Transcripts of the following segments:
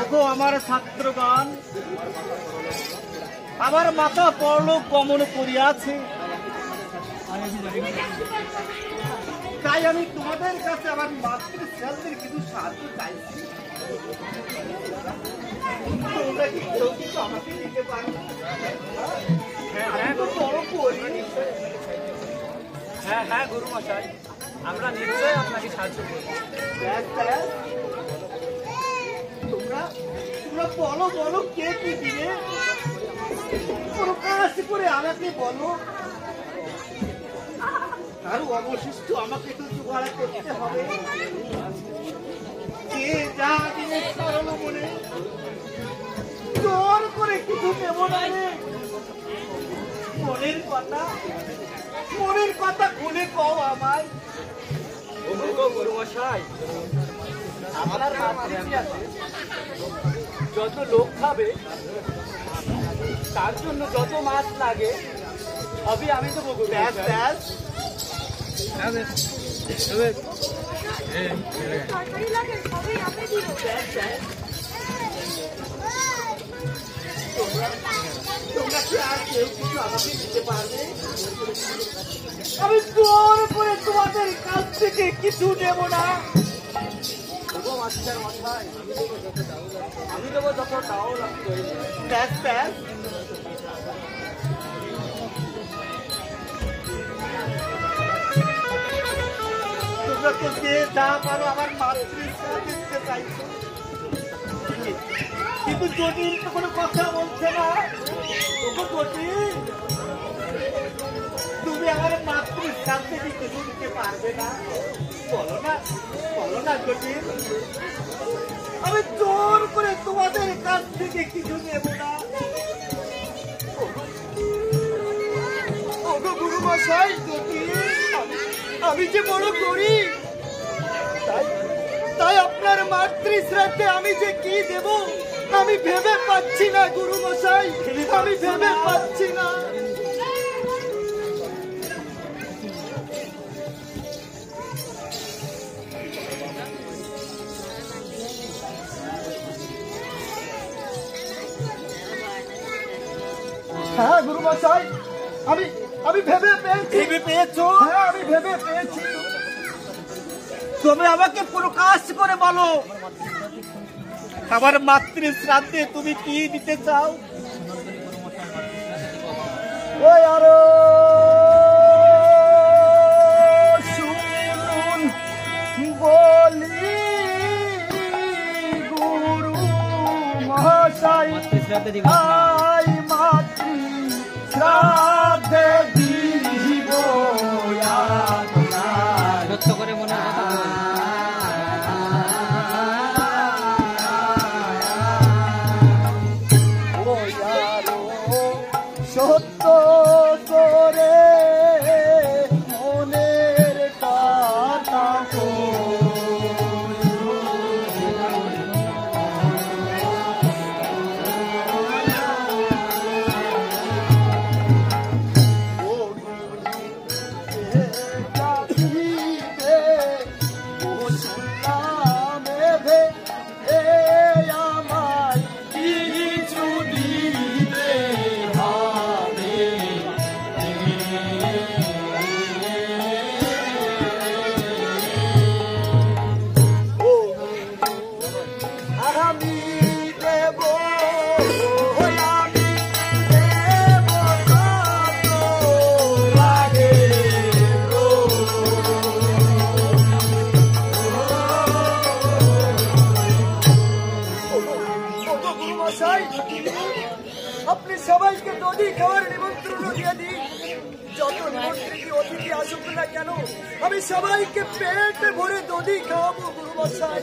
দেখো আমার ছাত্রগণ, আমার মাতা পরলোক গমন করিয়াছে, তাই আমি তোমাদের কাছে আমার মাতৃশ্রাদ্ধের কিছু সাহায্য চাইছি। তোমরা কি কেউ কিছু আমাকে দিতে পারো? হ্যাঁ হ্যাঁ গুরু মশাই, আমরা নিশ্চয়ই আপনাকে সাহায্য করব। তোমরা বলো বলো, কে কি দিবে প্রকাশ করে আমাকে বলো। আর অবশিষ্ট আমাকে তো জোগাড় করতে হবে। কে যা জিনিস সরল মনে জোর করে কিছু দেব না রে। মনের কথা খুলে কও আমায়। গুরু মশাই, আপনার মাতৃশ্রাদ্ধে যত লোক খাবে তার জন্য যত মাছ লাগে সবই আমি দেবো। তোমরা কি আর কেউ কিছু আমাকে দিতে পারবে? আমি জোর করে তোমাদের কাছ থেকে কিছু নেব না। আমি দেবো যত টাও লাগবে। তোমরা তো যে যা পারো আমার মাতৃশ্রাদ্ধ দিতে চাইছো, কিন্তু জটিল তো কোনো কথা বলছে না। জটিল, তুমি আমার মাতৃশ্রাদ্ধে কিছু দিতে পারবে না? বলো না জটিল। আমি জোর করে তোমাদের কাছ থেকে কিছু নেব না। গুরু মশাই, আমি যে বড় গরিব, তাই আপনার মাতৃশ্রাদ্ধে আমি যে কি দেব আমি ভেবে পাচ্ছি না গুরু মশাই, আমি ভেবে পাচ্ছি না। হ্যাঁ গুরু মশাই, আমি ভেবে পেয়েছো? হ্যাঁ আমি ভেবে পেয়েছি। তুমি আমাকে প্রকাশ করে বলো, আমার মাতৃশ্রাদ্ধে তুমি কি দিতে চাও? ওই আরো শুনুন বলি গুরু মশাই, আই মাতৃশ্রাদ্ধে দিব সত্য করে মনে কথা সত্য করে মনের কথা আপনি সবাইকে নদী খাওয়ার নিমন্ত্রণ দিয়ে দিন। যত নিমন্ত্রিত অতিথি আসুক না কেন আমি সবাইকে পেট ভরে দধি খাওয়াবো গুরু মশাই।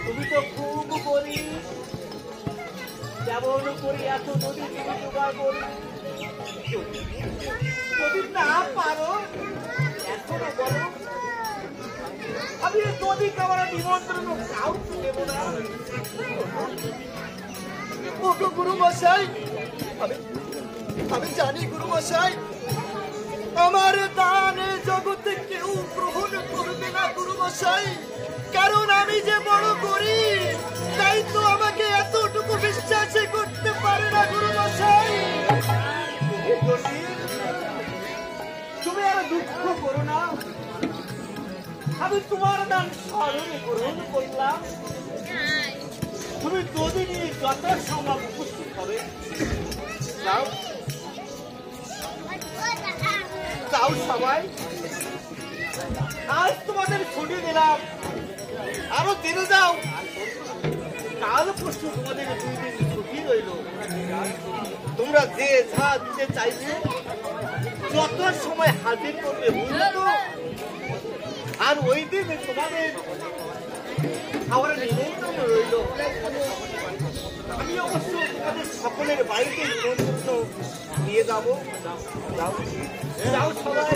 তুমি তো খুব গরিব, যেমন করি এত নদী তুমি জোগাড় করি। যদি না পারো এখনো বলো, আমি নদী খাওয়ার নিমন্ত্রণ কাউকে দেব না। গুরু মশাই, আমি জানি গুরু মশাই, আমার দানে জগতে কেউ গ্রহণ করবে মশাই, কারণ আমি যে বড় গরিব, তাই তো আমাকে এতটুকু বিশ্বাস করতে পারে না গুরু মশাই। তুমি আর দুঃখ করো না, আমি তোমার দান স্মরণে গ্রহণ করলাম। তুমি দুদিনই যত সম্ভব উপস্থিত হবে। যাও যাও সবাই, আজ তোমাদের ছুটি দিলাম, আরো দিনে যাও। কাল পরশু তোমাদের 2 দিন ছুটি রইল। তোমরা যে যা দিতে চাইবে যত সময় হাজির করবে বুঝলো। আর ওই দিন তোমাদের খাবারের নিমন্ত্রণ রইল। আমি অবশ্য তোমাদের সকলের বাড়িতে নিমন্ত্রণ নিয়ে যাবো। যাও যাও সবাই।